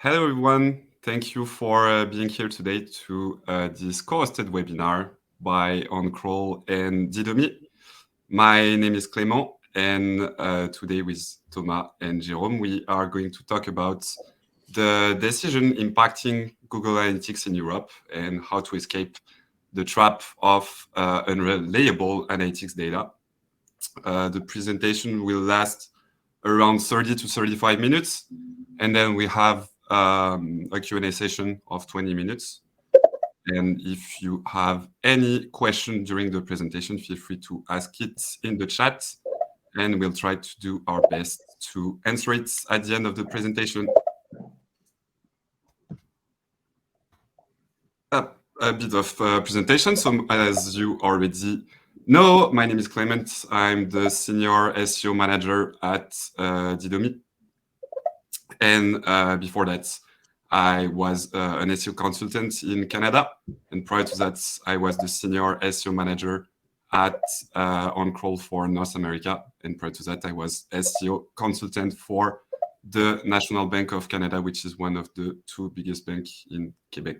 Hello, everyone. Thank you for being here today to this co-hosted webinar by Oncrawl and Didomi. My name is Clément, and today with Thomas and Jérôme, we are going to talk about the decision impacting Google Analytics in Europe and how to escape the trap of unreliable analytics data. The presentation will last around 30 to 35 minutes, and then we have a Q&A session of 20 minutes. And if you have any question during the presentation, feel free to ask it in the chat, and we'll try to do our best to answer it at the end of the presentation. A bit of presentation. So as you already know, my name is Clement. I'm the senior SEO manager at Didomi. And before that, I was an SEO consultant in Canada. And prior to that, I was the senior SEO manager at Oncrawl for North America. And prior to that, I was SEO consultant for the National Bank of Canada, which is one of the two biggest banks in Quebec.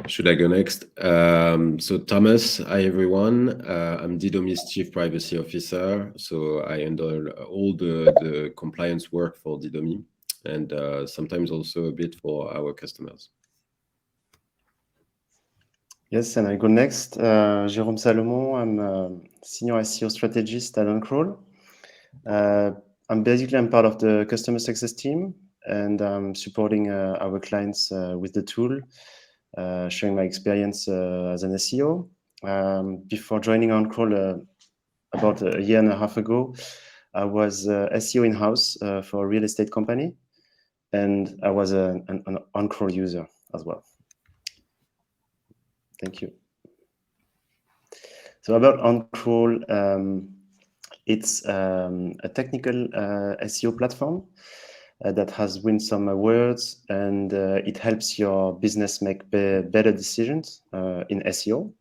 Should I go next? So Thomas, hi everyone. I'm Didomi's Chief Privacy Officer. So I handle all the compliance work for Didomi and sometimes also a bit for our customers. Yes, and I go next. Jérôme Salomon, I'm a Senior SEO Strategist at Oncrawl. I'm part of the customer success team, and I'm supporting our clients with the tool, showing my experience as an SEO. Before joining Oncrawl about a year and a half ago, I was SEO in-house for a real estate company, and I was an Oncrawl user as well. Thank you. So about Oncrawl, it's a technical SEO platform that has won some awards, and it helps your business make better decisions in SEO.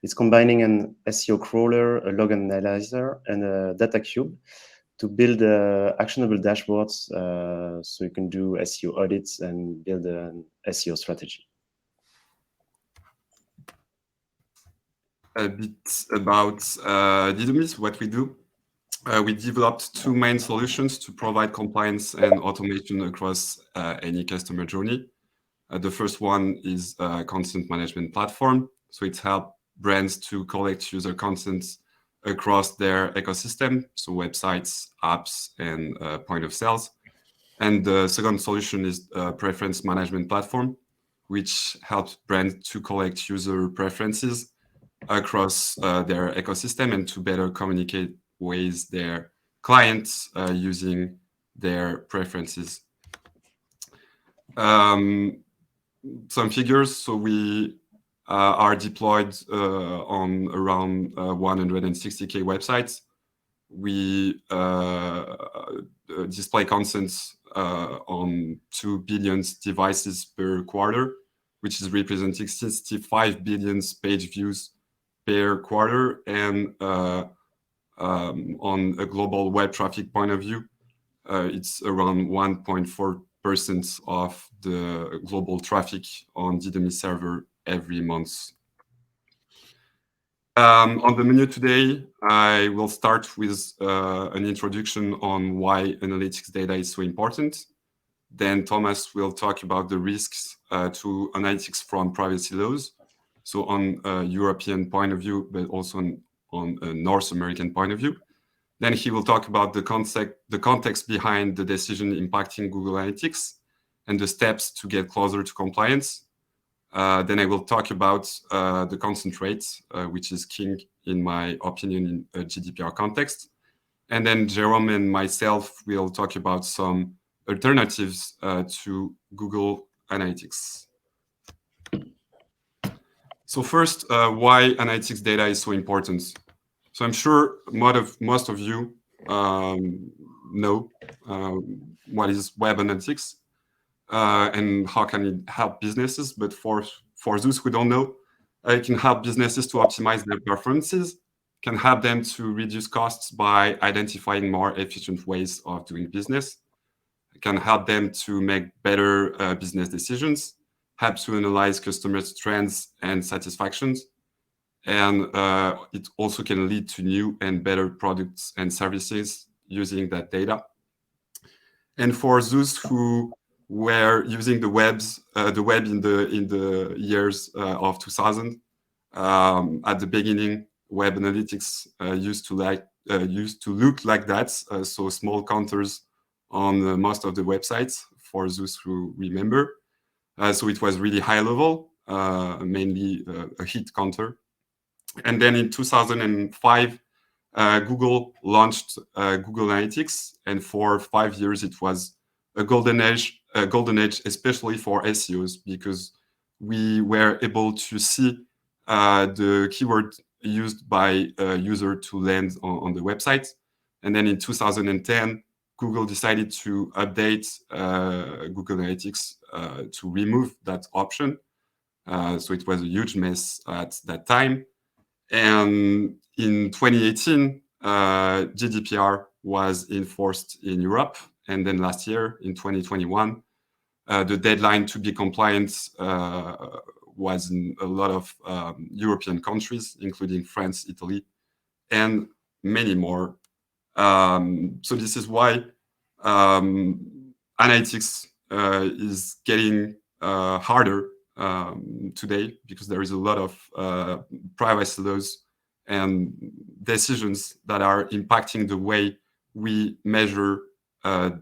It's combining an SEO crawler, a log analyzer, and a data cube to build actionable dashboards so you can do SEO audits and build an SEO strategy. A bit about Didomi, what we do. We developed two main solutions to provide compliance and automation across any customer journey. The first one is a content management platform. So it helps brands to collect user content across their ecosystem, so websites, apps, and point of sales. And the second solution is a preference management platform, which helps brands to collect user preferences across their ecosystem and to better communicate with their clients using their preferences. Some figures. So we are deployed on around 160K websites. We display content on 2 billion devices per quarter, which is representing 65 billion page views per quarter. And on a global web traffic point of view, it's around 1.4% of the global traffic on Didomi server every month. On the menu today, I will start with an introduction on why analytics data is so important. Then Thomas will talk about the risks to analytics from privacy laws. So on a European point of view, but also on a North American point of view. Then he will talk about the context behind the decision impacting Google Analytics and the steps to get closer to compliance. Then I will talk about the consent rate, which is king in my opinion in a GDPR context. And then Jérôme and myself will talk about some alternatives to Google Analytics. So first, why analytics data is so important. So I'm sure most of you know what is web analytics and how can it help businesses. But for those who don't know, it can help businesses to optimize their performances, can help them to reduce costs by identifying more efficient ways of doing business, can help them to make better business decisions, help to analyze customers' trends and satisfactions, and it also can lead to new and better products and services using that data. And for those who were using the web in the years of 2000, at the beginning, web analytics used to look like that. So small counters on most of the websites, for those who remember. So it was really high level, mainly a hit counter. And then in 2005, Google launched Google Analytics, and for 5 years it was a golden age, especially for SEOs, because we were able to see the keyword used by a user to land on the website. And then in 2010, Google decided to update Google Analytics to remove that option. So it was a huge mess at that time. And in 2018, GDPR was enforced in Europe. And then last year, in 2021, the deadline to be compliant was in a lot of European countries, including France, Italy, and many more. So this is why analytics is getting harder today, because there is a lot of privacy laws and decisions that are impacting the way we measure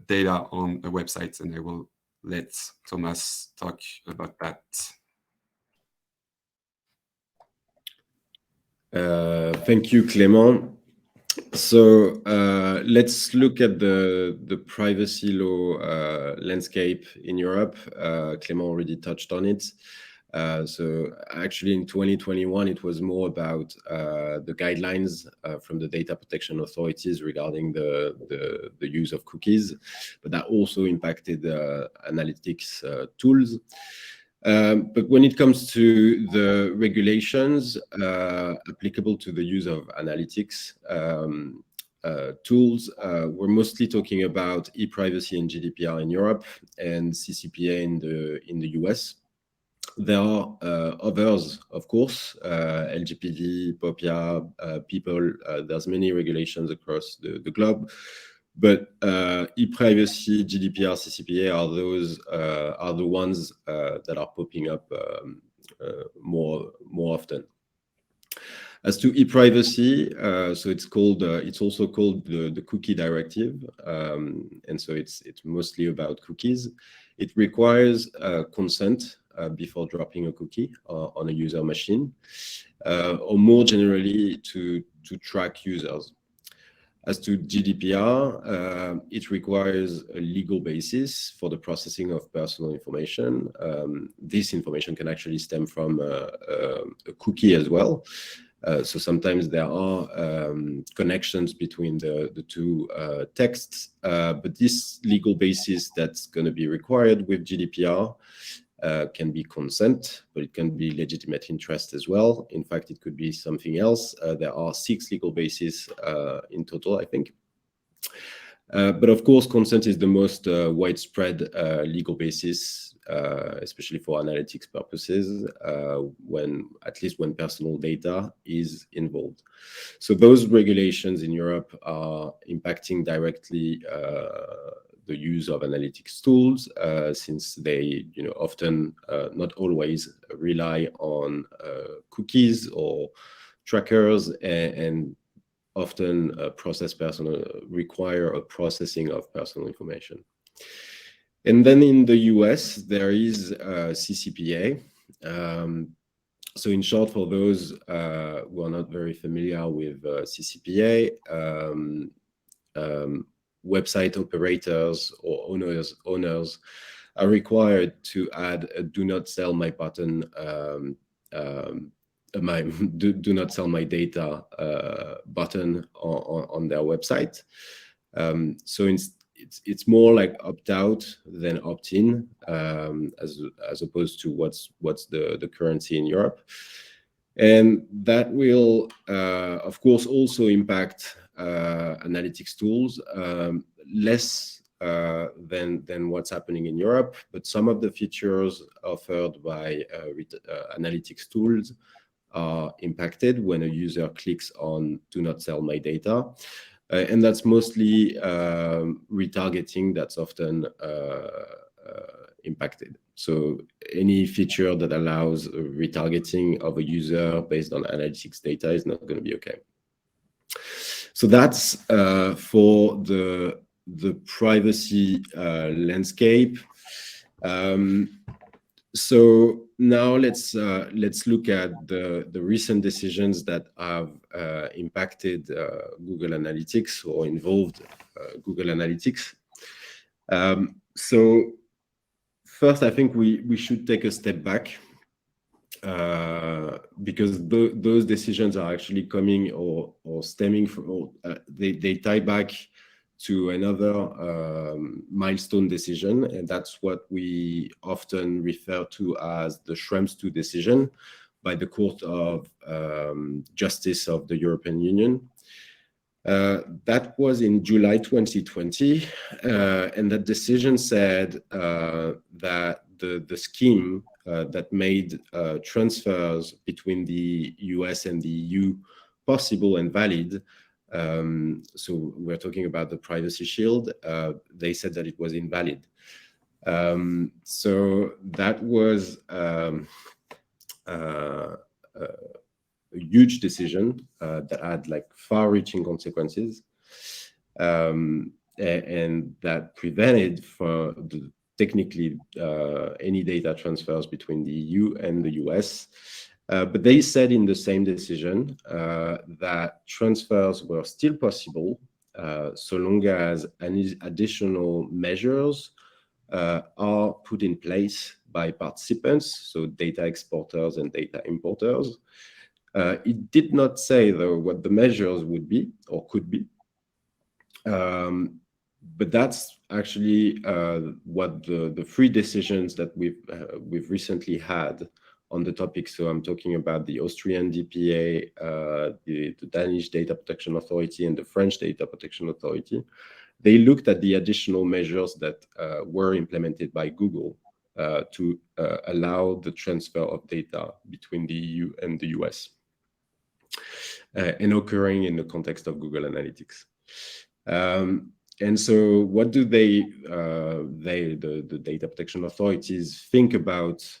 data on a website. And I will let Thomas talk about that. Thank you, Clément. So let's look at the privacy law landscape in Europe. Clément already touched on it. So actually in 2021, it was more about the guidelines from the data protection authorities regarding the use of cookies, but that also impacted analytics tools. But when it comes to the regulations applicable to the use of analytics tools, we're mostly talking about e-privacy and GDPR in Europe and CCPA in the US. There are others, of course, LGPD, POPIA, people. There's many regulations across the globe. But e-privacy, GDPR, CCPA are the ones that are popping up more often. As to e-privacy, so it's also called the Cookie Directive, and so it's mostly about cookies. It requires consent before dropping a cookie on a user machine, or more generally to track users. As to GDPR, it requires a legal basis for the processing of personal information. This information can actually stem from a cookie as well. So sometimes there are connections between the two texts, but this legal basis that's going to be required with GDPR can be consent, but it can be legitimate interest as well. In fact, it could be something else. There are 6 legal bases in total, I think. But of course, consent is the most widespread legal basis, especially for analytics purposes, at least when personal data is involved. So those regulations in Europe are impacting directly the use of analytics tools, since they often, not always, rely on cookies or trackers, and often require a processing of personal information. And then in the US, there is CCPA. So in short, for those who are not very familiar with CCPA, website operators or owners are required to add a "Do not sell my" button, do not sell my data button on their website. So it's more like opt out than opt in, as opposed to what's the currency in Europe. And that will, of course, also impact analytics tools, less than what's happening in Europe, but some of the features offered by analytics tools are impacted when a user clicks on "Do not sell my data," and that's mostly retargeting that's often impacted. So any feature that allows retargeting of a user based on analytics data is not going to be okay. So that's for the privacy landscape. So now let's look at the recent decisions that have impacted Google Analytics or involved Google Analytics. So first, I think we should take a step back because those decisions are actually coming or stemming from, they tie back to another milestone decision, and that's what we often refer to as the Schrems II decision by the Court of Justice of the European Union. That was in July 2020, and that decision said that the scheme that made transfers between the US and the EU possible and valid, so we're talking about the Privacy Shield, they said that it was invalid. So that was a huge decision that had like far-reaching consequences, and that prevented for technically any data transfers between the EU and the US. But they said in the same decision that transfers were still possible so long as any additional measures are put in place by participants, so data exporters and data importers. It did not say, though, what the measures would be or could be. But that's actually what the three decisions that we've recently had on the topic. So I'm talking about the Austrian DPA, the Danish Data Protection Authority, and the French Data Protection Authority. They looked at the additional measures that were implemented by Google to allow the transfer of data between the EU and the US, and occurring in the context of Google Analytics. And so what do the data protection authorities think about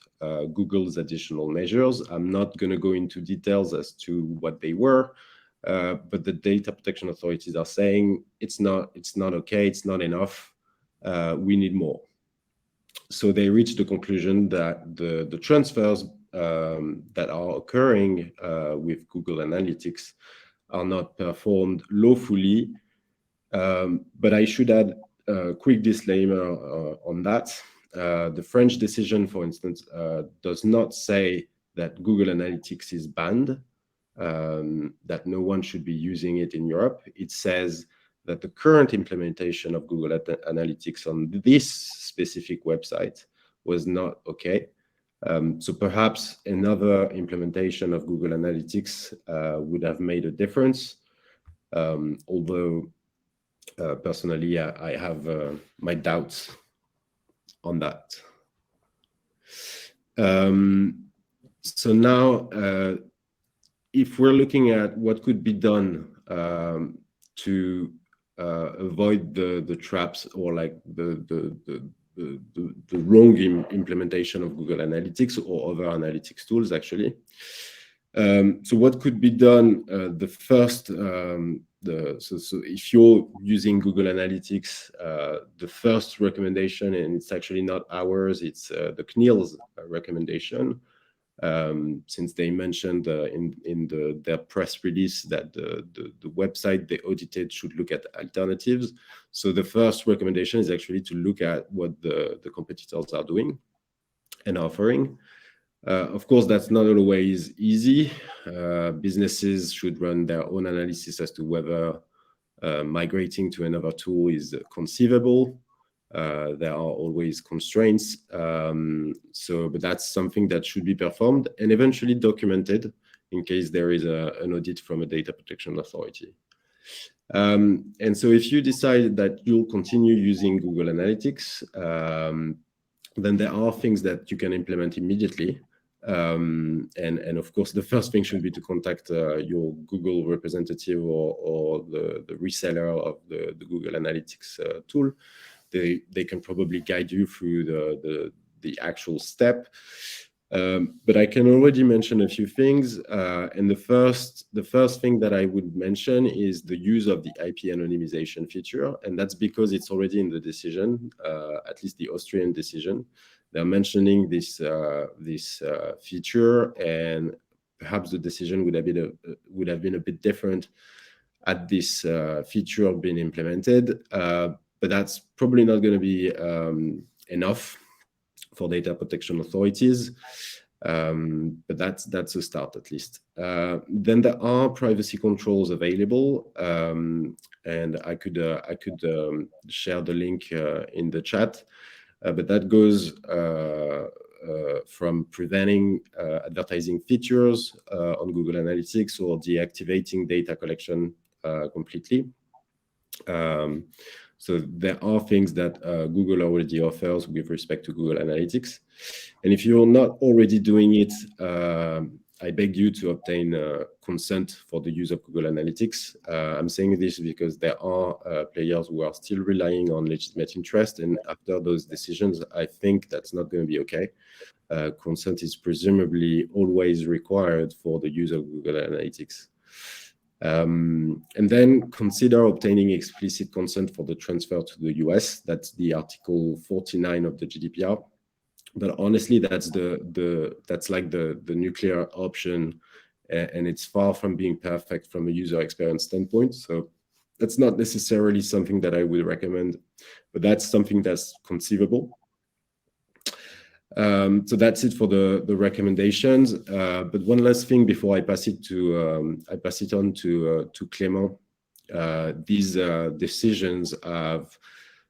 Google's additional measures? I'm not going to go into details as to what they were, but the data protection authorities are saying it's not okay, it's not enough, we need more. So they reached the conclusion that the transfers that are occurring with Google Analytics are not performed lawfully. But I should add a quick disclaimer on that. The French decision, for instance, does not say that Google Analytics is banned, that no one should be using it in Europe. It says that the current implementation of Google Analytics on this specific website was not okay. So perhaps another implementation of Google Analytics would have made a difference, although personally, I have my doubts on that. So now, if we're looking at what could be done to avoid the traps or like the wrong implementation of Google Analytics or other analytics tools, actually. So what could be done? The first, so if you're using Google Analytics, the first recommendation, and it's actually not ours, it's the CNIL's recommendation, since they mentioned in their press release that the website they audited should look at alternatives. So the first recommendation is actually to look at what the competitors are doing and offering. Of course, that's not always easy. Businesses should run their own analysis as to whether migrating to another tool is conceivable. There are always constraints. But that's something that should be performed and eventually documented in case there is an audit from a data protection authority. And so if you decide that you'll continue using Google Analytics, then there are things that you can implement immediately. And of course, the first thing should be to contact your Google representative or the reseller of the Google Analytics tool. They can probably guide you through the actual step. But I can already mention a few things. And the first thing that I would mention is the use of the IP anonymization feature. And that's because it's already in the decision, at least the Austrian decision. They're mentioning this feature, and perhaps the decision would have been a bit different had this feature been implemented. But that's probably not going to be enough for data protection authorities. But that's a start, at least. Then there are privacy controls available, and I could share the link in the chat. But that goes from preventing advertising features on Google Analytics or deactivating data collection completely. So there are things that Google already offers with respect to Google Analytics. And if you're not already doing it, I beg you to obtain consent for the use of Google Analytics. I'm saying this because there are players who are still relying on legitimate interest. And after those decisions, I think that's not going to be okay. Consent is presumably always required for the use of Google Analytics. And then consider obtaining explicit consent for the transfer to the US. That's the Article 49 of the GDPR. But honestly, that's like the nuclear option, and it's far from being perfect from a user experience standpoint. So that's not necessarily something that I would recommend, but that's something that's conceivable. So that's it for the recommendations. But one last thing before I pass it on to Clément. These decisions have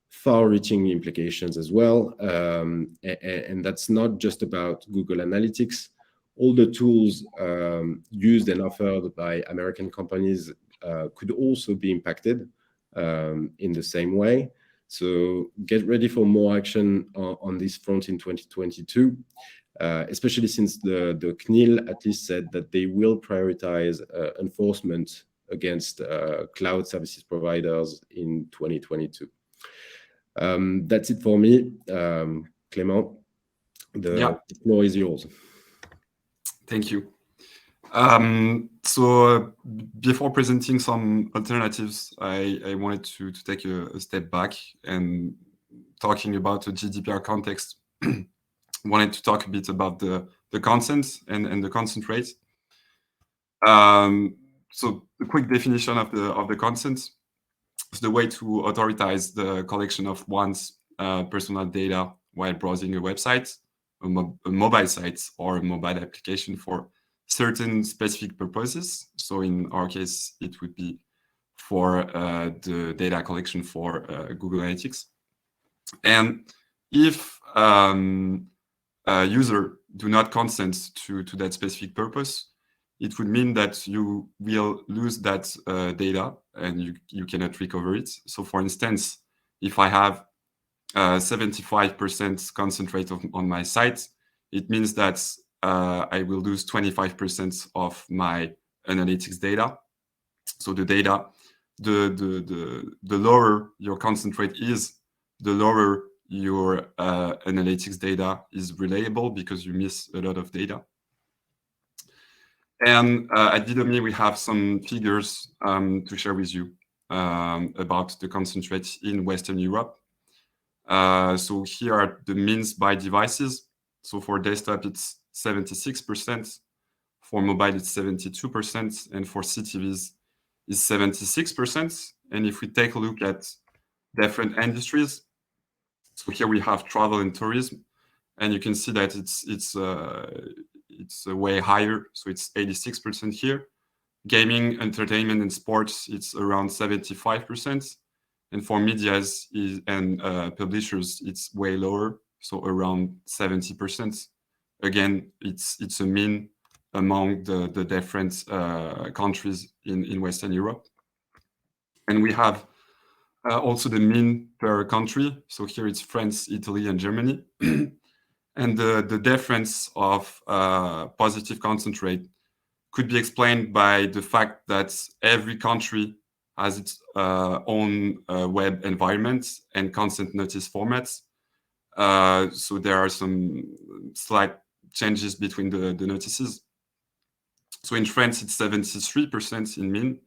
far-reaching implications as well, and that's not just about Google Analytics. All the tools used and offered by American companies could also be impacted in the same way. So get ready for more action on this front in 2022, especially since the CNIL at least said that they will prioritize enforcement against cloud services providers in 2022. That's it for me. Clément, the floor is yours. Thank you. So before presenting some alternatives, I wanted to take a step back and talking about the GDPR context. Wanted to talk a bit about the consent and the consent rate. So the quick definition of the consent is the way to authorize the collection of one's personal data while browsing a website, a mobile site, or a mobile application for certain specific purposes. So in our case, it would be for the data collection for Google Analytics. And if a user do not consent to that specific purpose, it would mean that you will lose that data and you cannot recover it. So for instance, if I have 75% consent rate on my site, it means that I will lose 25% of my analytics data. So the data, the lower your consent rate is, the lower your analytics data is reliable because you miss a lot of data. And at Didomi, we have some figures to share with you about the consent rate in Western Europe. So here are the means by devices. So for desktop, it's 76%. For mobile, it's 72%. And for CTVs, it's 76%. And if we take a look at different industries, so here we have travel and tourism, and you can see that it's way higher. So it's 86% here. Gaming, entertainment, and sports, it's around 75%. And for medias and publishers, it's way lower, so around 70%. Again, it's a mean among the different countries in Western Europe. And we have also the mean per country. So here it's France, Italy, and Germany. And the difference of positive consent rate could be explained by the fact that every country has its own web environment and consent notice formats. So there are some slight changes between the notices. So in France, it's 73% in mean.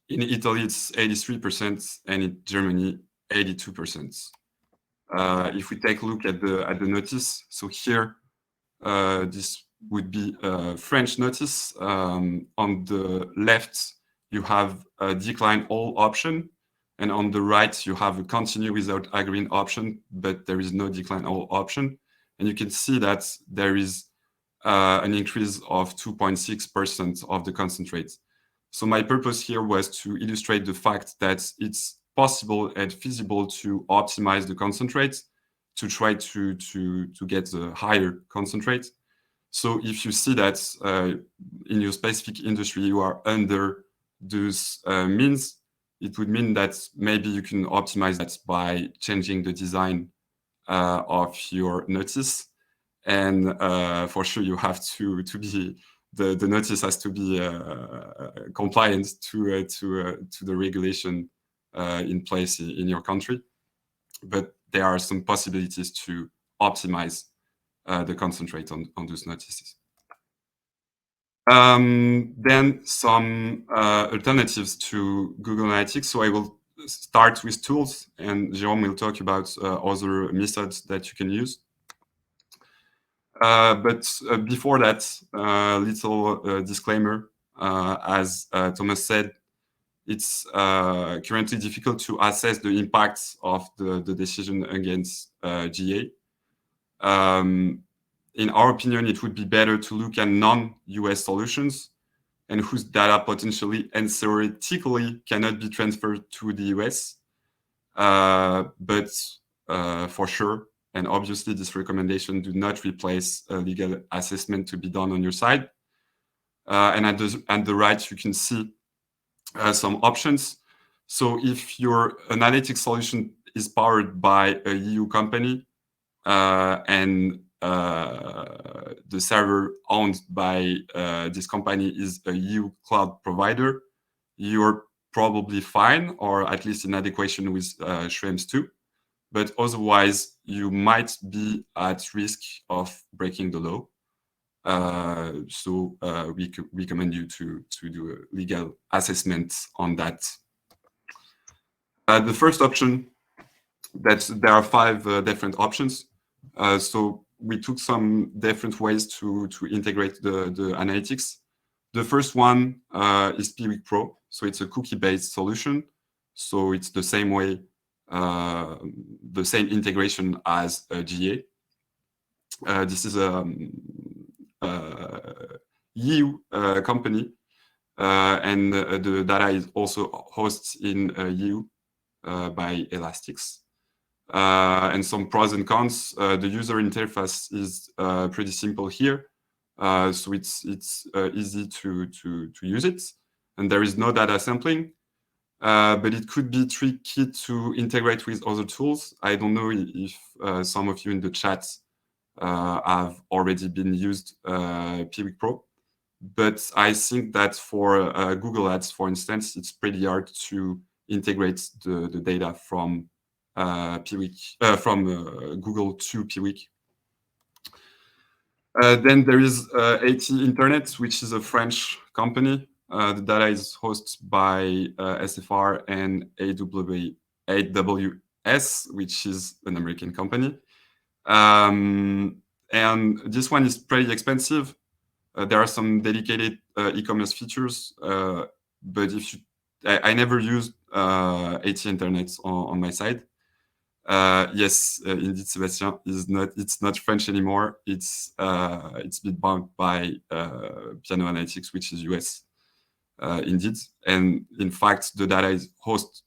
In Italy, it's 83%, and in Germany, 82%. If we take a look at the notice, so here, this would be a French notice. On the left, you have a decline all option, and on the right, you have a continue without agreeing option, but there is no decline all option. And you can see that there is an increase of 2.6% of the consent rate. So my purpose here was to illustrate the fact that it's possible and feasible to optimize the consent rate to try to get a higher consent rate. So if you see that in your specific industry you are under those means, it would mean that maybe you can optimize that by changing the design of your notice. And for sure, you have to be the notice has to be compliant to the regulation in place in your country. But there are some possibilities to optimize the consent rate on those notices. Then some alternatives to Google Analytics. So I will start with tools, and Jérôme will talk about other methods that you can use. But before that, little disclaimer. As Thomas said, it's currently difficult to assess the impacts of the decision against GA. In our opinion, it would be better to look at non-US solutions and whose data potentially and theoretically cannot be transferred to the US. But for sure, and obviously this recommendation do not replace a legal assessment to be done on your side. And at the right, you can see some options. So if your analytics solution is powered by a EU company and the server owned by this company is a EU cloud provider, you're probably fine, or at least in adequation with Schrems 2. But otherwise, you might be at risk of breaking the law. So we recommend you to do a legal assessment on that. The first option, there are 5 different options. So we took some different ways to integrate the analytics. The first one is Piwik Pro. So it's a cookie-based solution. So it's the same way, the same integration as GA. This is a EU company, and the data is also hosted in EU by Elastics. And some pros and cons. The user interface is pretty simple here, so it's easy to use it, and there is no data sampling. But it could be tricky to integrate with other tools. I don't know if some of you in the chat have already been used Piwik Pro, but I think that for Google Ads, for instance, it's pretty hard to integrate the data from Google to Piwik. Then there is AT Internet, which is a French company. The data is hosted by SFR and AWS, which is an American company. And this one is pretty expensive. There are some dedicated e-commerce features, but I never used AT Internet on my side. Yes, indeed, Sébastien, it's not French anymore. It's been bought by Piano Analytics, which is US, indeed. And in fact, the data is hosted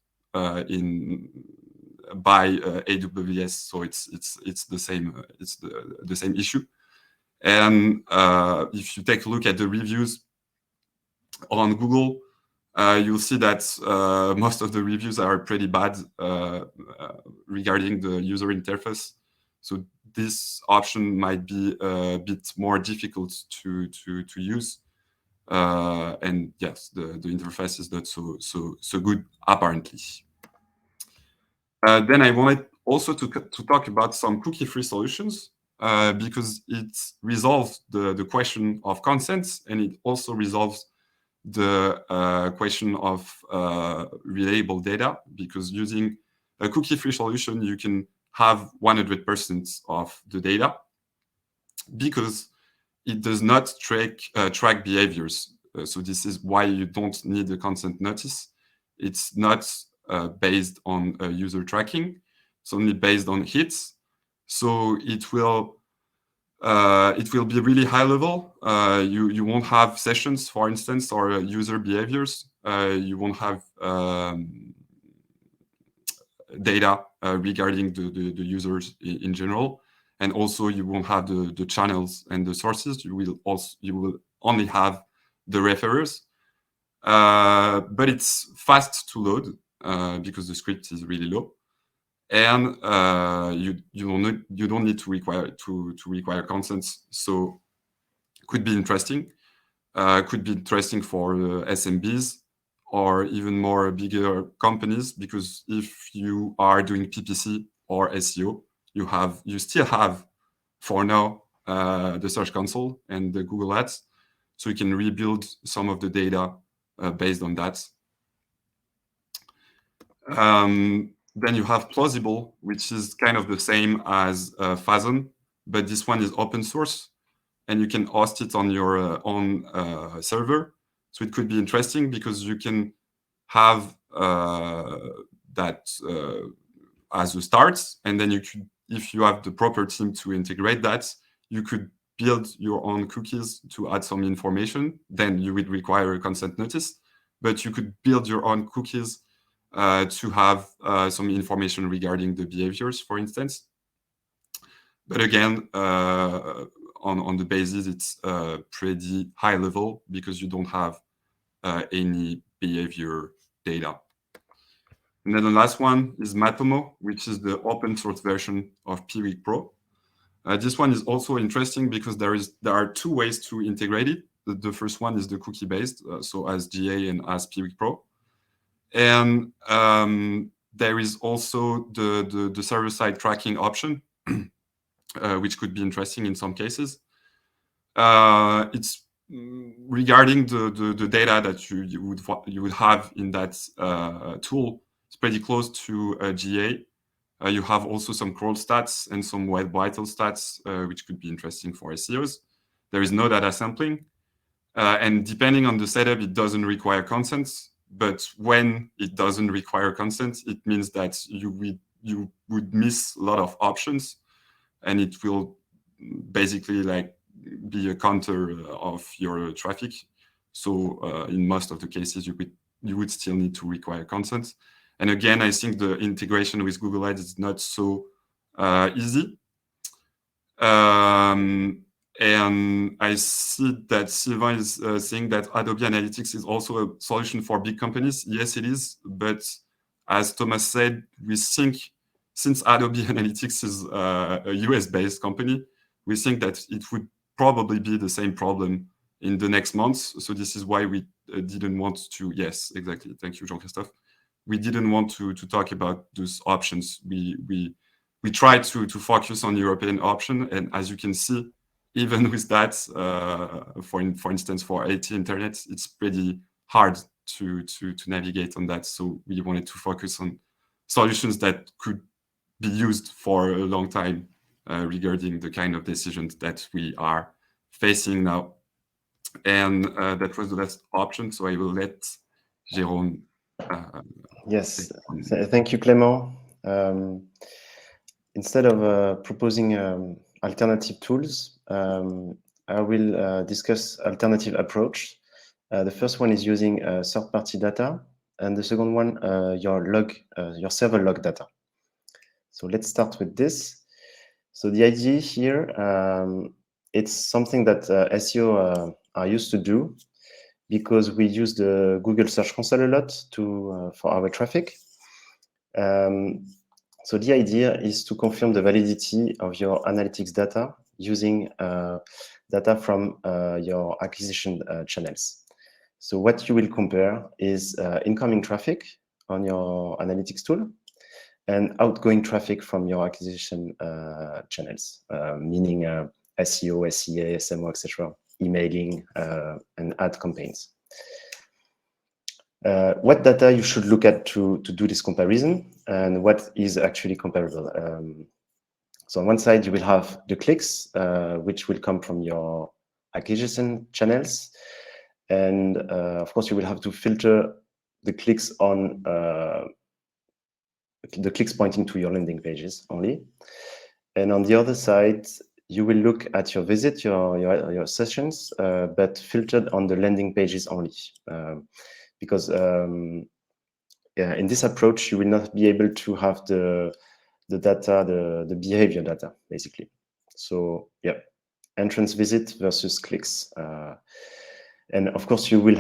by AWS, so it's the same. It's the same issue. And if you take a look at the reviews on Google, you'll see that most of the reviews are pretty bad regarding the user interface. So this option might be a bit more difficult to use. And yes, the interface is not so good apparently. Then I wanted also to talk about some cookie-free solutions because it resolves the question of consent, and it also resolves the question of reliable data, because using a cookie-free solution, you can have 100% of the data because it does not track behaviors. So this is why you don't need a consent notice. It's not based on user tracking. It's only based on hits. So it will be really high level. You won't have sessions, for instance, or user behaviors. You won't have data regarding the users in general. And also you won't have the channels and the sources. You will only have the referrers. But it's fast to load because the script is really low. And you don't need to require consent. So could be interesting. Could be interesting for SMBs or even more bigger companies, because if you are doing PPC or SEO, you still have, for now, the Search Console and the Google Ads, so you can rebuild some of the data based on that. Then you have Plausible, which is kind of the same as Phazon, but this one is open source, and you can host it on your own server. So it could be interesting because you can have that as a start, and then you could, if you have the proper team to integrate that, you could build your own cookies to add some information. Then you would require a consent notice, but you could build your own cookies to have some information regarding the behaviors, for instance. But again, on the basis, it's pretty high level because you don't have any behavior data. And then the last one is Matomo, which is the open source version of Piwik Pro. This one is also interesting because there are two ways to integrate it. The first one is the cookie based, so as GA and as Piwik Pro. And there is also the server side tracking option, which could be interesting in some cases. It's regarding the data that you would have in that tool. It's pretty close to GA. You have also some crawl stats and some web vital stats, which could be interesting for SEOs. There is no data sampling, and depending on the setup, it doesn't require consent. But when it doesn't require consent, it means that you would miss a lot of options, and it will basically like be a counter of your traffic. So in most of the cases, you would still need to require consent. And again, I think the integration with Google Ads is not so easy. And I see that Sylvain is saying that Adobe Analytics is also a solution for big companies. Yes, it is. But as Thomas said, we think, since Adobe Analytics is a US-based company, we think that it would probably be the same problem in the next months. So this is why we didn't want to. Yes, exactly. Thank you, Jean-Christophe. We didn't want to talk about those options. We tried to focus on European option, and as you can see, even with that, for instance, for AT Internet, it's pretty hard to navigate on that. So we wanted to focus on solutions that could be used for a long time regarding the kind of decisions that we are facing now. And that was the last option. So I will let Jérôme. Yes, thank you, Clément. Instead of proposing alternative tools, I will discuss alternative approach. The first one is using third-party data, and the second one, your server log data. So let's start with this. So the idea here, it's something that SEO are used to do. because we use the Google Search Console a lot for our traffic. So the idea is to confirm the validity of your analytics data using data from your acquisition channels. So what you will compare is incoming traffic on your analytics tool and outgoing traffic from your acquisition channels, meaning SEO, SEA, SMO, etc., emailing, and ad campaigns. What data you should look at to do this comparison, and what is actually comparable. So on one side, you will have the clicks, which will come from your acquisition channels. And of course, you will have to filter the clicks on the clicks pointing to your landing pages only. And on the other side, you will look at your visit, your sessions, but filtered on the landing pages only. Because in this approach, you will not be able to have the data, the behavior data, basically. So yeah, entrance visit versus clicks. And of course, you will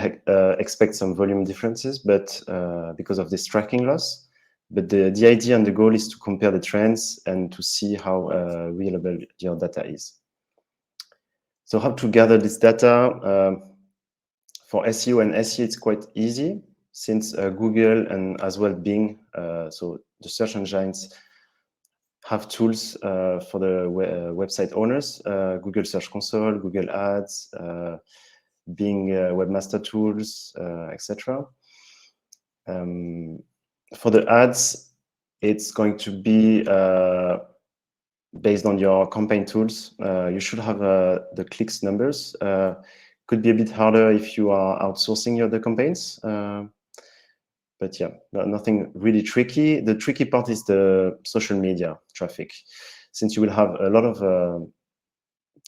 expect some volume differences, but because of this tracking loss. But the idea and the goal is to compare the trends and to see how reliable your data is. So how to gather this data? For SEO and SEA, it's quite easy since Google and as well Bing, so the search engines have tools for the website owners, Google Search Console, Google Ads, Bing Webmaster Tools, etc. For the ads, it's going to be based on your campaign tools. You should have the clicks numbers. Could be a bit harder if you are outsourcing the campaigns. But yeah, nothing really tricky. The tricky part is the social media traffic. Since you will have a lot of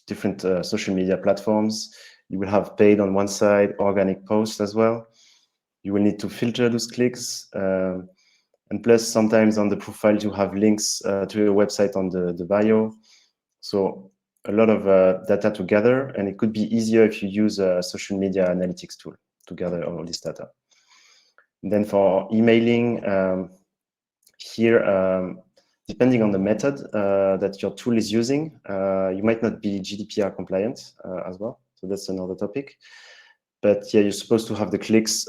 different social media platforms, you will have paid on one side, organic posts as well. You will need to filter those clicks. And plus, sometimes on the profile, you have links to your website on the bio. So a lot of data to gather, and it could be easier if you use a social media analytics tool to gather all this data. And then for emailing, here, depending on the method that your tool is using, you might not be GDPR compliant as well. So that's another topic. But yeah, you're supposed to have the clicks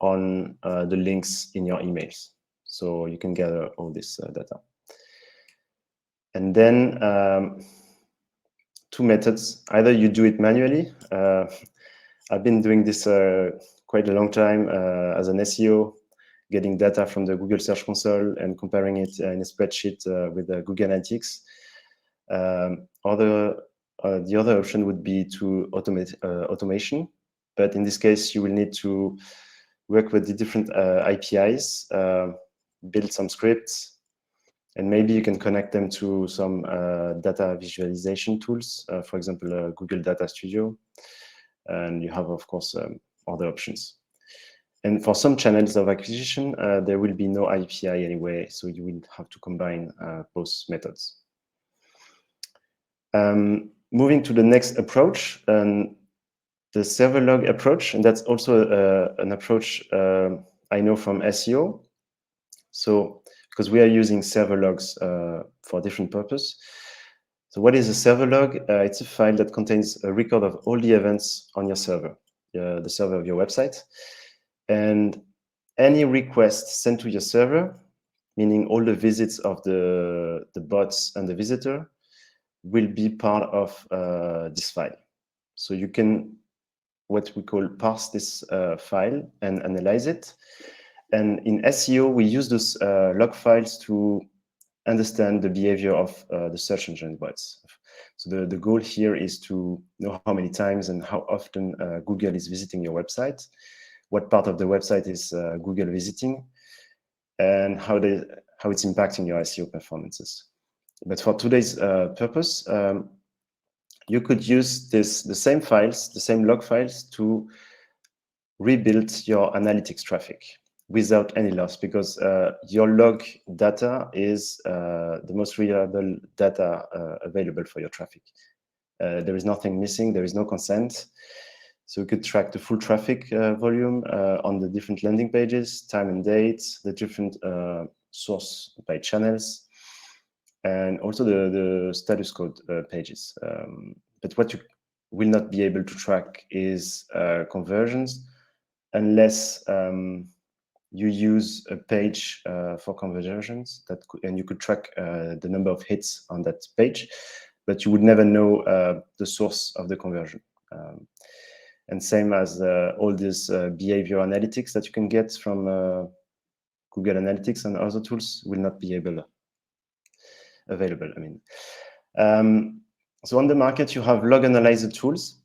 on the links in your emails. So you can gather all this data. And then two methods. Either you do it manually. I've been doing this quite a long time as an SEO, getting data from the Google Search Console and comparing it in a spreadsheet with Google Analytics. The other option would be to automate automation. But in this case, you will need to work with the different APIs, build some scripts, and maybe you can connect them to some data visualization tools, for example, Google Data Studio. And you have, of course, other options. And for some channels of acquisition, there will be no API anyway, so you will have to combine both methods. Moving to the next approach, the server log approach, and that's also an approach I know from SEO. So, because we are using server logs for different purpose. So what is a server log? It's a file that contains a record of all the events on your server, the server of your website. And any request sent to your server, meaning all the visits of the bots and the visitor, will be part of this file. So you can, what we call, parse this file and analyze it. And in SEO, we use those log files to understand the behavior of the search engine bots. So the goal here is to know how many times and how often Google is visiting your website, what part of the website is Google visiting, and how it's impacting your SEO performances. But for today's purpose, you could use the same files, the same log files, to rebuild your analytics traffic without any loss, because your log data is the most reliable data available for your traffic. There is nothing missing, there is no consent. So you could track the full traffic volume on the different landing pages, time and date, the different source by channels, and also the status code pages. But what you will not be able to track is conversions unless you use a page for conversions and you could track the number of hits on that page, but you would never know the source of the conversion. And same as all these behavior analytics that you can get from Google Analytics and other tools will not be available. I mean, so on the market you have log analyzer tools,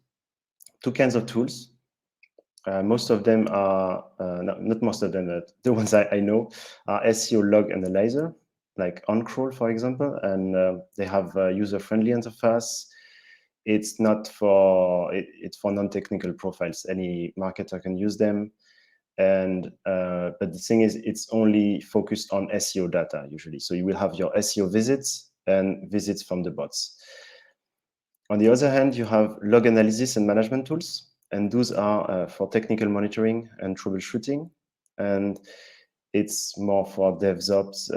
two kinds of tools. Most of them are not most of them, but the ones I know are SEO log analyzer, like Oncrawl, for example, and they have a user-friendly interface. It's not for it's for non-technical profiles. Any marketer can use them, and but the thing is, it's only focused on SEO data usually. So you will have your SEO visits and visits from the bots. On the other hand, you have log analysis and management tools, and those are for technical monitoring and troubleshooting, and it's more for DevOps,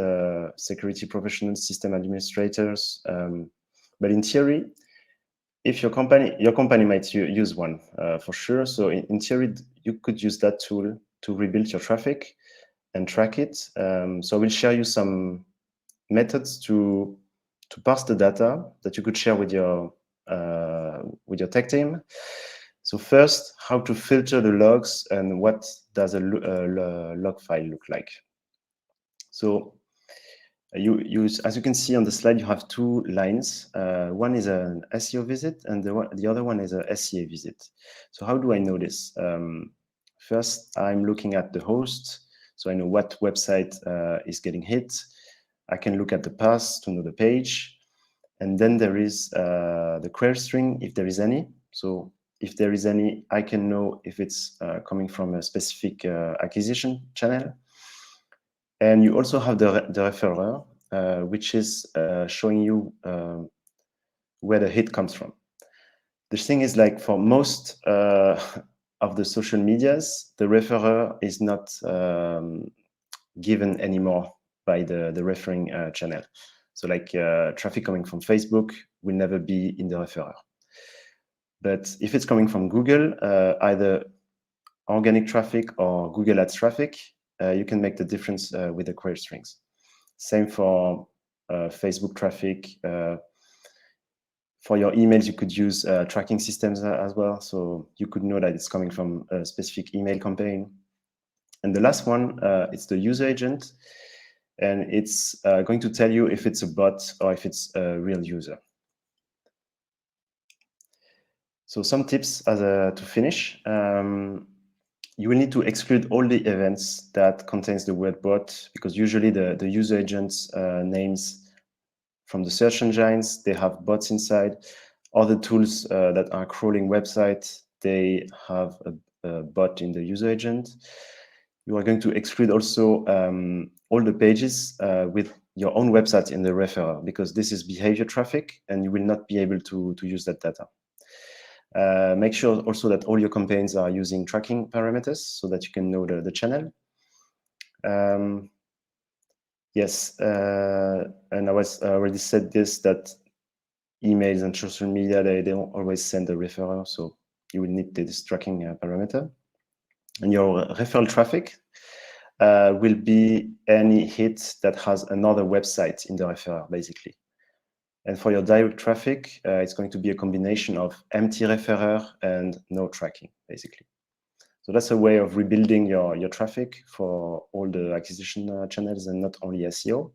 security professionals, system administrators. But in theory, if your company might use one for sure. So in theory, you could use that tool to rebuild your traffic and track it. So I will share you some methods to parse the data that you could share with your tech team. So first, how to filter the logs and what does a log file look like. So as you can see on the slide, you have two lines. One is an SEO visit, and the other one is a SEA visit. So how do I know this? First, I'm looking at the host, so I know what website is getting hit. I can look at the path to know the page, and then there is the query string, if there is any. So if there is any, I can know if it's coming from a specific acquisition channel. And you also have the referrer, which is showing you where the hit comes from. The thing is, like for most of the social medias, the referrer is not given anymore by the referring channel. So like traffic coming from Facebook will never be in the referrer. But if it's coming from Google, either organic traffic or Google Ads traffic, you can make the difference with the query strings. Same for Facebook traffic. For your emails, you could use tracking systems as well. So you could know that it's coming from a specific email campaign. And the last one, it's the user agent. And it's going to tell you if it's a bot or if it's a real user. So some tips to finish. You will need to exclude all the events that contains the word bot, because usually the user agents names from the search engines, they have bots inside. Other tools that are crawling websites, they have a bot in the user agent. You are going to exclude also all the pages with your own website in the referrer, because this is behavior traffic and you will not be able to use that data. Make sure also that all your campaigns are using tracking parameters so that you can know the channel. Yes, and I was already said this, that emails and social media, they don't always send a referrer, so you will need this tracking parameter. And your referral traffic will be any hit that has another website in the referrer, basically. And for your direct traffic, it's going to be a combination of empty referrer and no tracking, basically. So that's a way of rebuilding your traffic for all the acquisition channels and not only SEO.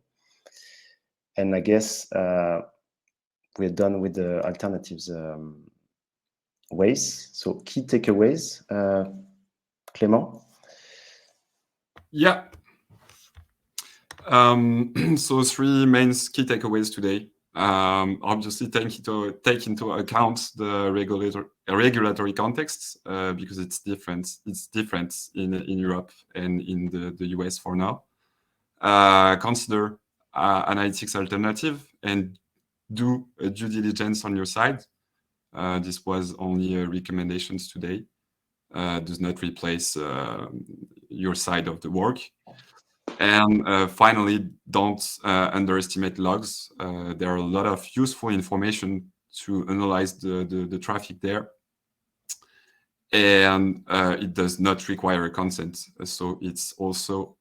And I guess we're done with the alternatives ways. So key takeaways, Clément? Yeah. So 3 main key takeaways today. Obviously, take into account the regulatory contexts because it's different. It's different in Europe and in the US for now. Consider analytics alternative and do a due diligence on your side. This was only recommendations today. does not replace your side of the work. And finally, don't underestimate logs. There are a lot of useful information to analyze the traffic there. And it does not require a consent. So it's also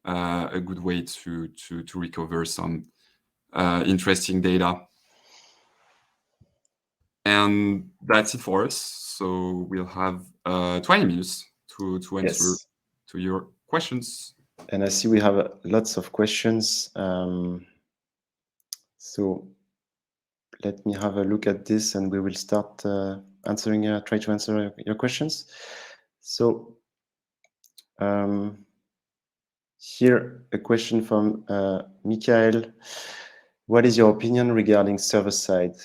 a good way to recover some interesting data. And that's it for us. So we'll have 20 minutes to answer to your questions. And I see we have lots of questions. So let me have a look at this and we will start try to answer your questions. So here a question from Michael. What is your opinion regarding server-side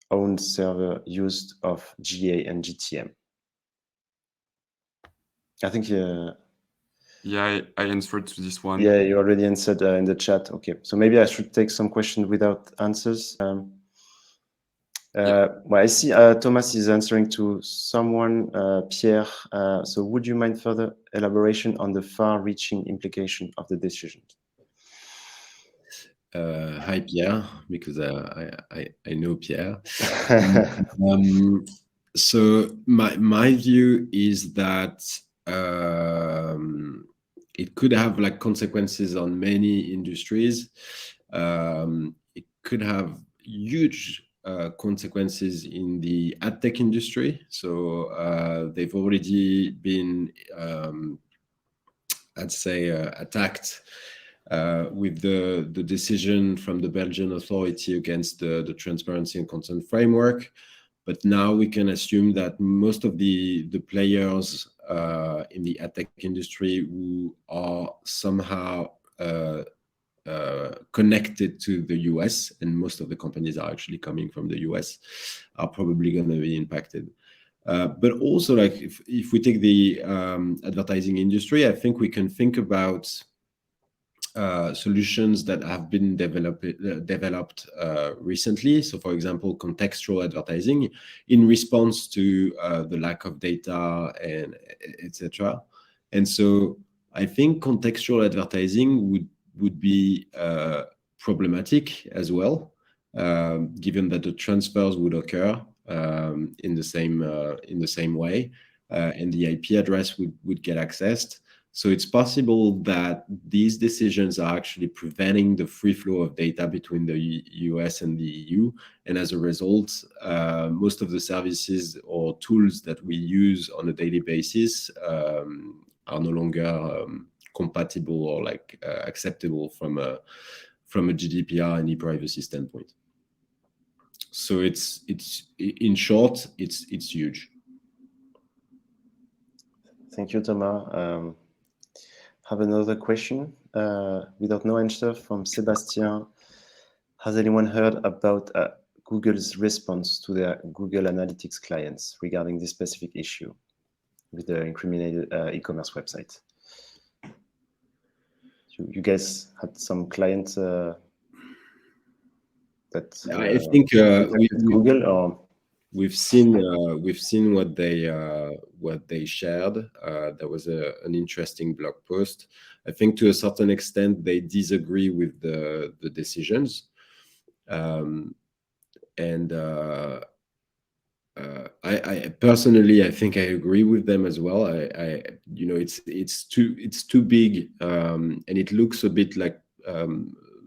owned server used of GA and GTM? I think yeah, I answered to this one. Yeah, you already answered in the chat. Okay, so maybe I should take some questions without answers. Well, I see Thomas is answering to someone, Pierre. So would you mind further elaboration on the far-reaching implication of the decision? Hi, Pierre, because I know Pierre. So my view is that it could have like consequences on many industries. It could have huge consequences in the ad tech industry. So they've already been, I'd say, attacked with the decision from the Belgian authority against the transparency and consent framework. But now we can assume that most of the players in the ad tech industry who are somehow connected to the US, and most of the companies are actually coming from the US, are probably going to be impacted. But also, like if we take the advertising industry, I think we can think about solutions that have been developed recently. So, for example, contextual advertising in response to the lack of data and etc. And so, I think contextual advertising would be problematic as well, given that the transfers would occur in the same way, and the IP address would get accessed. So it's possible that these decisions are actually preventing the free flow of data between the US and the EU. And as a result, most of the services or tools that we use on a daily basis are no longer compatible or like acceptable from a GDPR and e-privacy standpoint. So it's in short, it's huge. Thank you, Thomas. Have another question without no answer from Sebastian. Has anyone heard about Google's response to their Google Analytics clients regarding this specific issue with the incriminated e-commerce website? You guys had some clients that I think Google, or we've seen what they shared. There was an interesting blog post. I think to a certain extent they disagree with the decisions, and I personally I think I agree with them as well. I it's too big, and it looks a bit like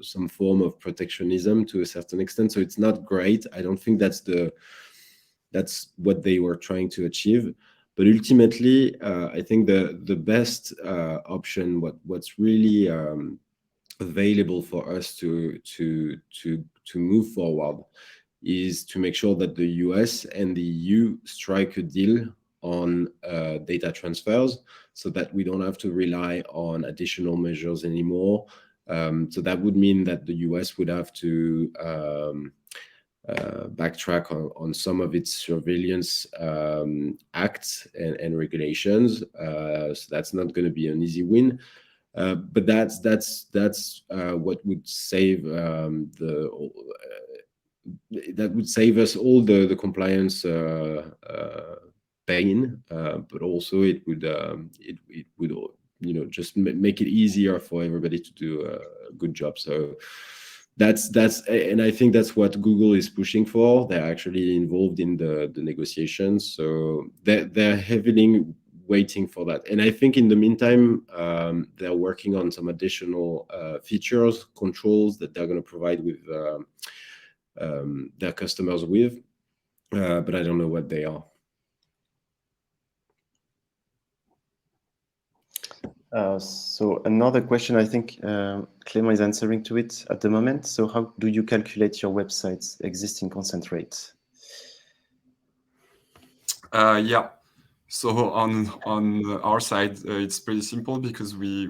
some form of protectionism to a certain extent. So it's not great. I don't think that's what they were trying to achieve. But ultimately, I think the best option, what's really available for us to move forward, is to make sure that the US and the EU strike a deal on data transfers, so that we don't have to rely on additional measures anymore. So that would mean that the US would have to backtrack on some of its surveillance acts and regulations. So that's not going to be an easy win. But that's what would save that would save us all the compliance pain, but also it would just make it easier for everybody to do a good job. So that's and I think that's what Google is pushing for. They're actually involved in the negotiations, so they're heavily waiting for that. And I think in the meantime, they're working on some additional features, controls that they're going to provide with their customers with, but I don't know what they are. So another question, I think Clément is answering to it at the moment. So how do you calculate your website's existing consent rate? Yeah. So on our side, it's pretty simple because we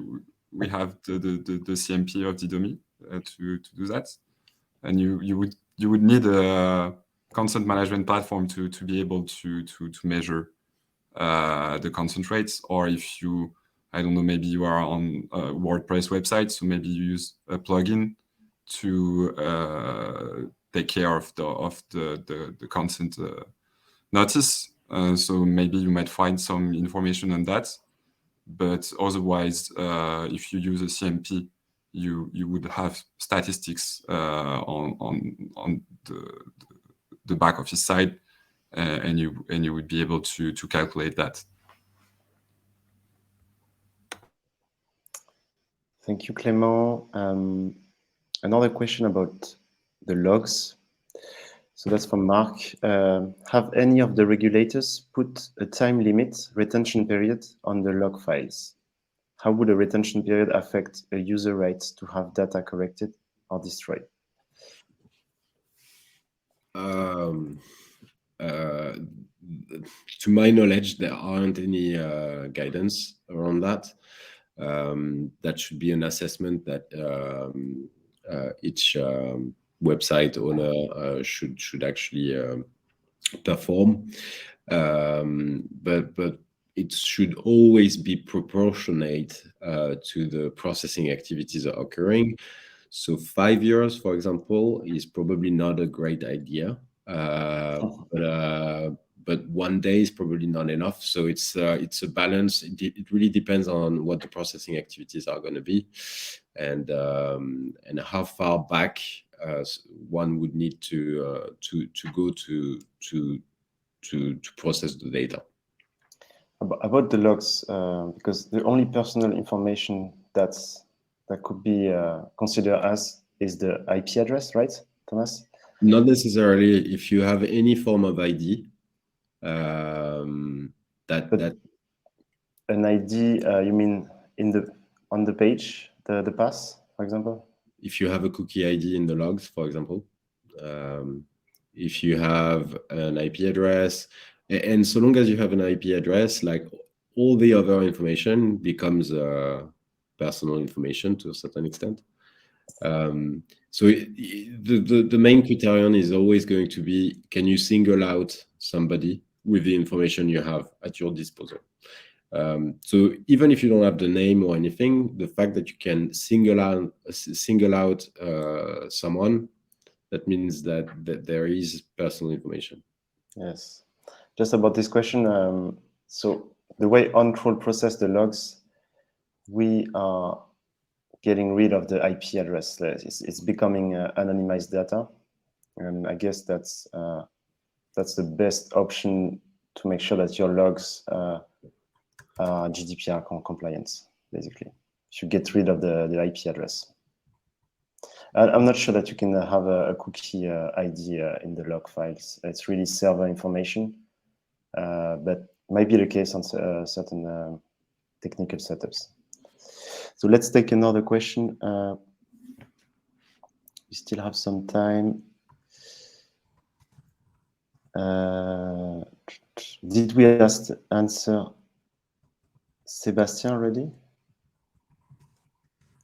have the CMP of Didomi to do that, and you would need a consent management platform to be able to measure the consent rates. Or if you, I don't know, maybe you are on a WordPress website, so maybe you use a plugin to take care of the consent notice. So maybe you might find some information on that, but otherwise, if you use a CMP, you would have statistics on the back office side, and you would be able to calculate that. Thank you, Clément. Another question about the logs. So that's from Mark. Have any of the regulators put a time limit, retention period, on the log files? How would a retention period affect a user right to have data corrected or destroyed? To my knowledge, there aren't any guidance around that. That should be an assessment that each website owner should actually perform. But it should always be proportionate to the processing activities that are occurring. So 5 years, for example, is probably not a great idea. But 1 day is probably not enough. So it's a balance. It really depends on what the processing activities are going to be, and how far back one would need to go to process the data. About the logs, because the only personal information that could be considered as is the IP address, right, Thomas? Not necessarily. If you have any form of ID, that an ID, you mean on the page, the pass, for example? If you have a cookie ID in the logs, for example, if you have an IP address, and so long as you have an IP address, like all the other information becomes personal information to a certain extent. So the main criterion is always going to be, can you single out somebody with the information you have at your disposal? So even if you don't have the name or anything, the fact that you can single out someone, that means that there is personal information. Yes. Just about this question, so the way Oncrawl process the logs, we are getting rid of the IP address. It's becoming anonymized data, and I guess that's the best option to make sure that your logs are GDPR compliant, basically. You should get rid of the IP address. I'm not sure that you can have a cookie ID in the log files. It's really server information, but might be the case on certain technical setups. So let's take another question. We still have some time. Did we answer Sébastien already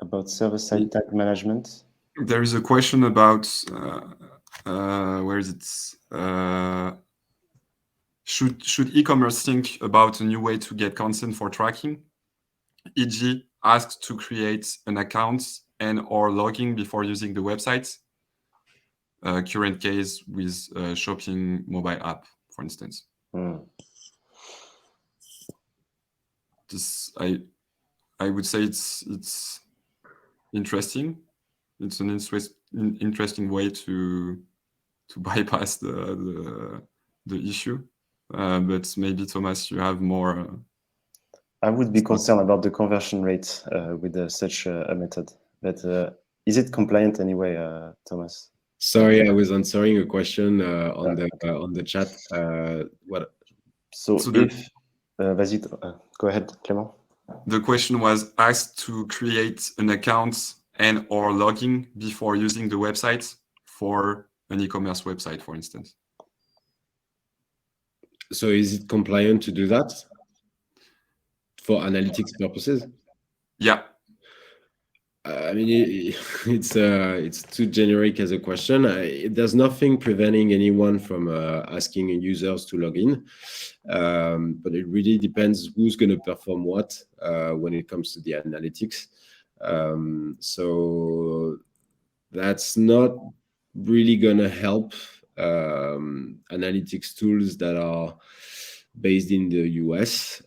about server-side tag management? There is a question about where is it? Should e-commerce think about a new way to get consent for tracking, e.g., asked to create an account and/or logging before using the website? Current case with shopping mobile app, for instance. this I would say it's interesting. It's an interesting way to bypass the issue. But maybe Thomas, you have more. I would be concerned about the conversion rate with such a method. But is it compliant anyway, Thomas? Sorry, I was answering a question on the chat. What? So if vas-y, go ahead, Clément. The question was asked to create an account and or login before using the website for an e-commerce website, for instance. So is it compliant to do that for analytics purposes? Yeah. I mean, it's too generic as a question. There's nothing preventing anyone from asking users to log in, but it really depends who's going to perform what when it comes to the analytics. So that's not really going to help analytics tools that are based in the US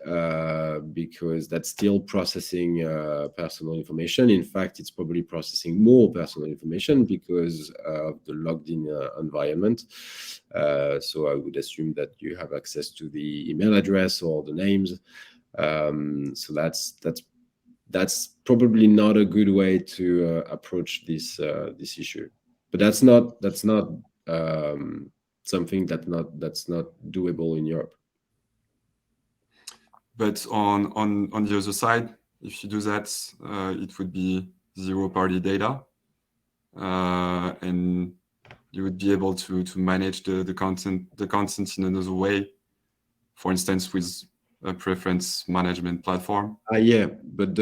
because that's still processing personal information. In fact, it's probably processing more personal information because of the logged in environment. So I would assume that you have access to the email address or the names. So that's probably not a good way to approach this issue. But that's not something that's not doable in Europe. But on the other side, if you do that, it would be zero-party data, and you would be able to manage the content in another way. For instance, with a preference management platform. Yeah, but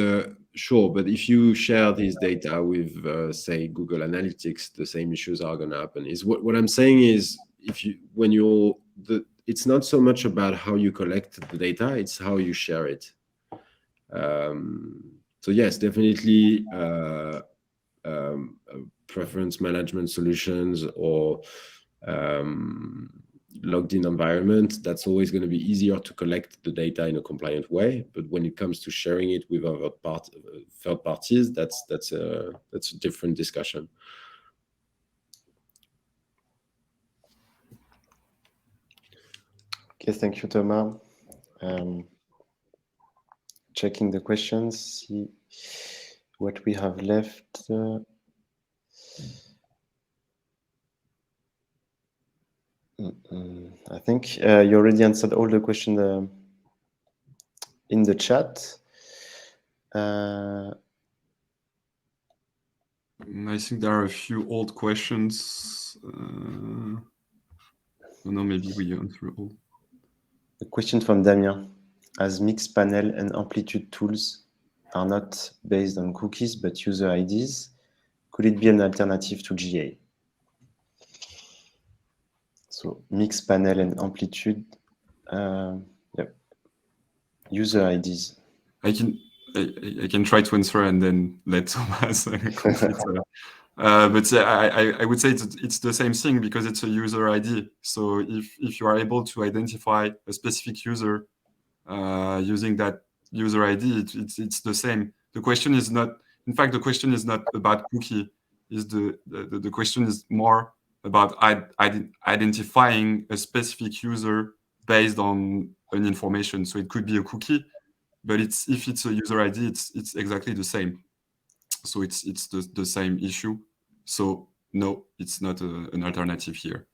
sure. But if you share this data with, say, Google Analytics, the same issues are going to happen. Is what I'm saying is, it's not so much about how you collect the data; it's how you share it. So yes, definitely preference management solutions or logged in environment, that's always going to be easier to collect the data in a compliant way. But when it comes to sharing it with other third parties, that's a different discussion. Okay, thank you, Thomas. Checking the questions, see what we have left. I think you already answered all the questions in the chat. I think there are a few old questions. No, maybe we answer all. A question from Damien. As Mixpanel and Amplitude tools are not based on cookies but user IDs, could it be an alternative to GA? So Mixpanel and Amplitude, yep. User IDs. I can try to answer and then let Thomas complete. But I would say it's the same thing because it's a user ID. So if you are able to identify a specific user using that user ID, it's the same. The question is not. In fact, the question is not about cookie. The question is more about identifying a specific user based on an information. So it could be a cookie, but if it's a user ID, it's exactly the same. So it's the same issue. So no, it's not an alternative here.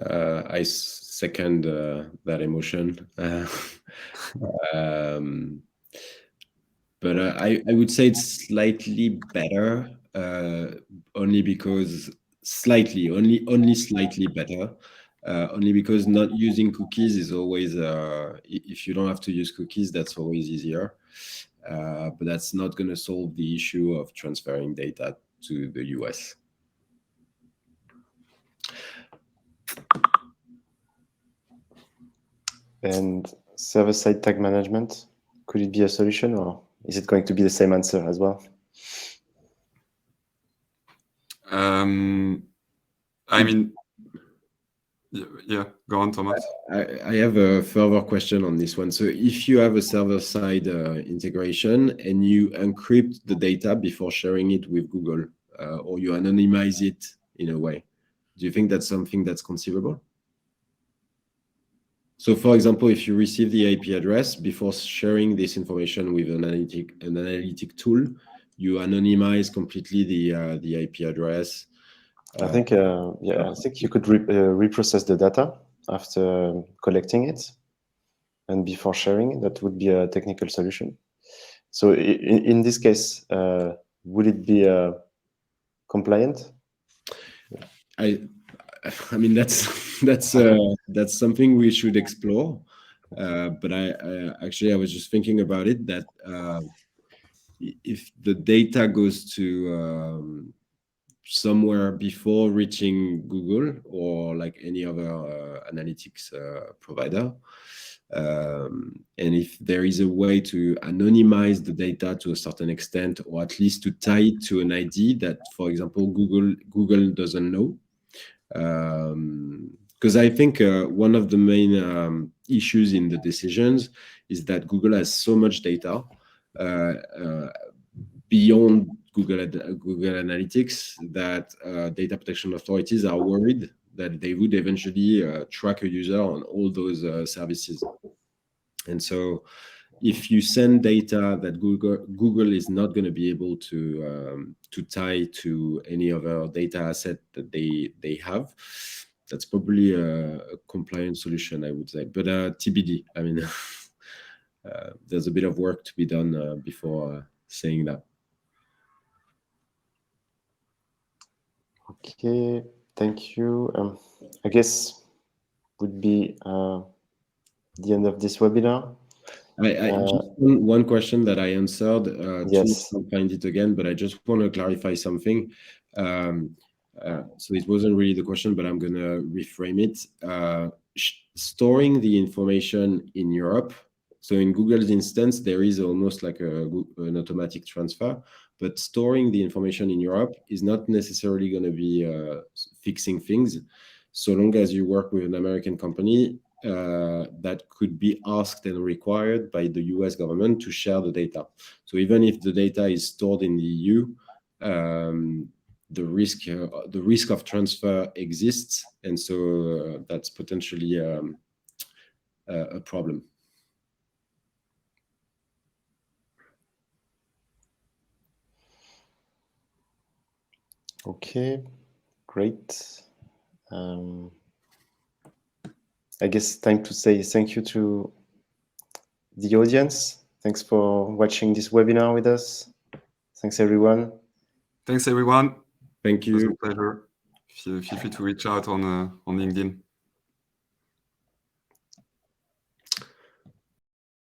I second that emotion. But I would say it's slightly better, only because only slightly better. Only because not using cookies is always, if you don't have to use cookies, that's always easier. But that's not going to solve the issue of transferring data to the US. And server-side tag management, could it be a solution, or is it going to be the same answer as well? I mean, Yeah, go on, Thomas. I have a further question on this one. So if you have a server-side integration and you encrypt the data before sharing it with Google, or you anonymize it in a way, do you think that's something that's conceivable? So for example, if you receive the IP address before sharing this information with an analytic tool, you anonymize completely the IP address. I think I think you could reprocess the data after collecting it and before sharing. That would be a technical solution. So in this case, would it be compliant? I mean that's something we should explore. But I was just thinking about it, that if the data goes to somewhere before reaching Google or like any other analytics provider, and if there is a way to anonymize the data to a certain extent, or at least to tie it to an ID that, for example, Google doesn't know. Because I think one of the main issues in the decisions is that Google has so much data beyond Google Analytics that data protection authorities are worried that they would eventually track a user on all those services. And so if you send data that Google is not going to be able to tie to any other data asset that they have, that's probably a compliant solution, I would say. But TBD, I mean, there's a bit of work to be done before saying that. Okay, thank you. I guess would be the end of this webinar. Just one question that I answered. Yes. I'll find it again, but I just want to clarify something. So it wasn't really the question, but I'm going to reframe it. Storing the information in Europe. So in Google's instance, there is almost like an automatic transfer, but storing the information in Europe is not necessarily going to be fixing things. So long as you work with an American company, that could be asked and required by the US government to share the data. So even if the data is stored in the EU, the risk of transfer exists, and so that's potentially a problem. Okay, great. I guess time to say thank you to the audience. Thanks for watching this webinar with us. Thanks, everyone. Thanks, everyone. Thank you. It was a pleasure. Feel free to reach out on LinkedIn.